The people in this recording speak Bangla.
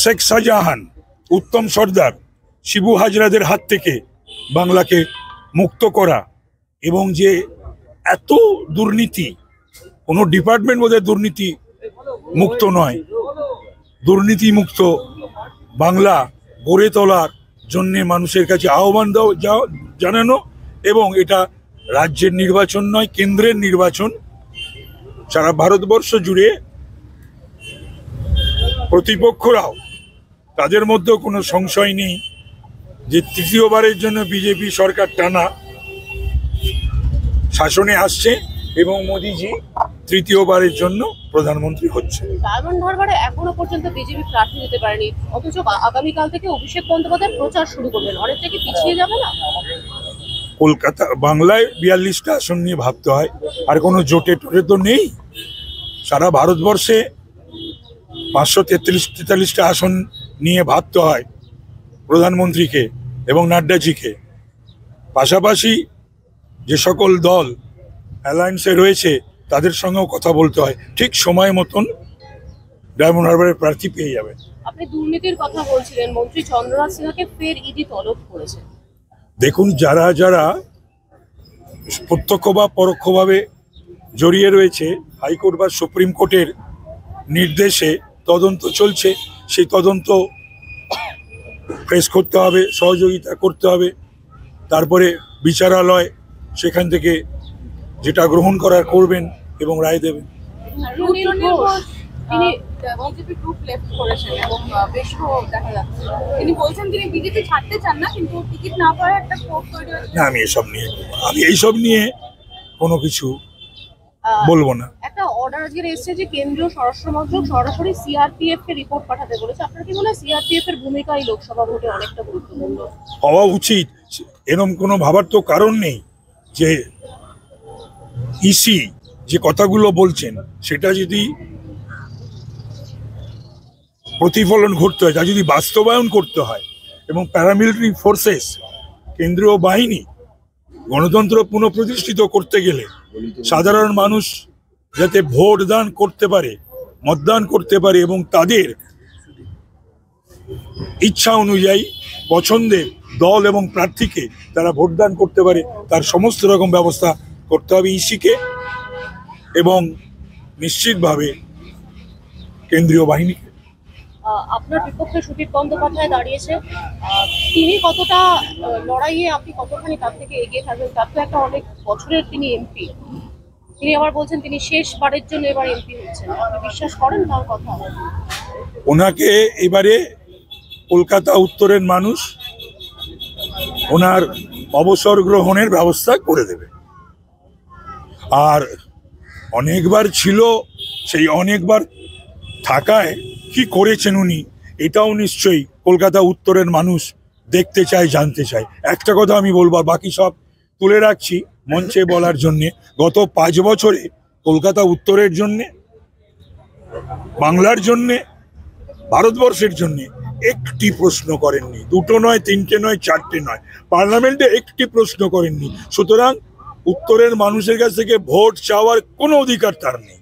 শেখ শাহজাহান, উত্তম সর্দার, শিবু হাজরাদের হাত থেকে বাংলাকে মুক্ত করা, এবং যে এত দুর্নীতি, কোনো ডিপার্টমেন্ট বোধহয় দুর্নীতি মুক্ত নয়, দুর্নীতি মুক্ত বাংলা গড়ে তোলার জন্যে মানুষের কাছে আহ্বান জানানো। এবং এটা রাজ্যের নির্বাচন নয়, কেন্দ্রের নির্বাচন। সারা ভারতবর্ষ জুড়ে প্রতিপক্ষরাও, তাদের মধ্যেও কোনো সংশয় নেই যে তৃতীয়বারের জন্য বিজেপি সরকার টানা শাসনে আসছে এবং মোদিজি তৃতীয়বারের জন্য প্রধানমন্ত্রী হচ্ছে। ডায়মন্ড হারবারে এখনো পর্যন্ত বিজেপি প্রার্থী দিতে পারেনি, অথচ আগামীকাল থেকে অভিষেক বন্দ্যোপাধ্যায় প্রচার শুরু করবেন। অনেকটা কি পিছিয়ে যাবে না? কলকাতা বাংলায় 42টা আসন নিয়ে ভাবতে হয়, আর কোনো জোটে টোটে তো নেই। সারা ভারতবর্ষে 543-43টা আসন নিয়ে ভাবতে হয় প্রধানমন্ত্রীকে এবং নাড্ডাজিকে। পাশাপাশি যে সকল দল অ্যালায়েন্সে রয়েছে তাদের সঙ্গেও কথা বলতে হয়। ঠিক সময় মতন ডায়মন্ড হারবারের প্রার্থী পেয়ে যাবে। আপনি দুর্নীতির কথা বলছিলেন, মন্ত্রী চন্দ্রনাথ সিনহাকে ফের ইডি তলব করেছে। দেখুন, যারা যারা প্রত্যক্ষ বা পরোক্ষভাবে জড়িয়ে রয়েছে, হাইকোর্ট বা সুপ্রিম কোর্টের নির্দেশে তদন্ত চলছে। সেই তদন্ত ফেস করতে হবে, সহযোগিতা করতে হবে। তারপরে বিচারালয় সেখান থেকে যেটা গ্রহণ করার করবেন এবং রায় দেবেন। তিনি বিজেপি গ্রুপ লেফট করেছেন এবং বেশ দেখা যাচ্ছে তিনি বলছেন তিনি বিজেপি ছাড়তে চান না, কিন্তু টিকিট না পাওয়ার একটা ক্ষোভ তৈরি হচ্ছে। না, আমি এইসব নিয়ে কোনো কিছু বলবো না। একটা অর্ডার আজকে এসেছে যে কেন্দ্রীয় স্বরাষ্ট্র মন্ত্রক সরাসরি সিআরপিএফ কে রিপোর্ট পাঠাতে বলেছে। আপনার কি মনে হয় সিআরপিএফ এর ভূমিকা এই লোকসভা ভোটে অনেকটা গুরুত্বপূর্ণ হওয়া উচিত? এরকম কোনো ভাবার তো কারণ নেই যে ইসি যে কথাগুলো বলছেন সেটা যদি প্রতিফলন ঘটতে হয়, তা যদি বাস্তবায়ন করতে হয়, এবং প্যারামিলিটারি ফোর্সেস, কেন্দ্রীয় বাহিনী, গণতন্ত্র পুনঃপ্রতিষ্ঠিত করতে গেলে সাধারণ মানুষ যাতে ভোট দান করতে পারে, মতদান করতে পারে এবং তাদের ইচ্ছা অনুযায়ী পছন্দের দল এবং প্রার্থীকে তারা ভোটদান করতে পারে, তার সমস্ত রকম ব্যবস্থা করতে হবে ইসিকে এবং নিশ্চিতভাবে কেন্দ্রীয় বাহিনীকে। আপনার বিপক্ষে সুদীপ বন্দ্যোপাধ্যায় দাঁড়িয়েছে, তিনি কতটা লড়াইয়ে, আপনি কতখানি তার থেকে এগিয়ে থাকবেন? তার তো একটা অনেক বছরের তিনি এমপি, তিনি আবার বলছেন তিনি শেষবারের জন্য এবার এমপি হচ্ছেন। আপনি বিশ্বাস করেন তার কথা? ওনাকে এবারে কলকাতা উত্তরের মানুষ ওনার অবসর গ্রহণের ব্যবস্থা করে দেবে। আর অনেকবার ছিল, সেই অনেকবার থাকায় কি করেছেন উনি, এটাও নিশ্চয়ই কলকাতা উত্তরের মানুষ দেখতে চায়, জানতে চায়। একটা কথা আমি বলবো, বাকি সব তুলে রাখছি মঞ্চে বলার জন্যে। গত 5 বছরে কলকাতা উত্তরের জন্যে, বাংলার জন্যে, ভারতবর্ষের জন্যে একটি প্রশ্ন করেননি। 2টো নয়, 3টে নয়, 4টে নয়, পার্লামেন্টে একটি প্রশ্ন করেননি। সুতরাং উত্তরের মানুষের কাছ থেকে ভোট চাওয়ার কোনো অধিকার তার নেই।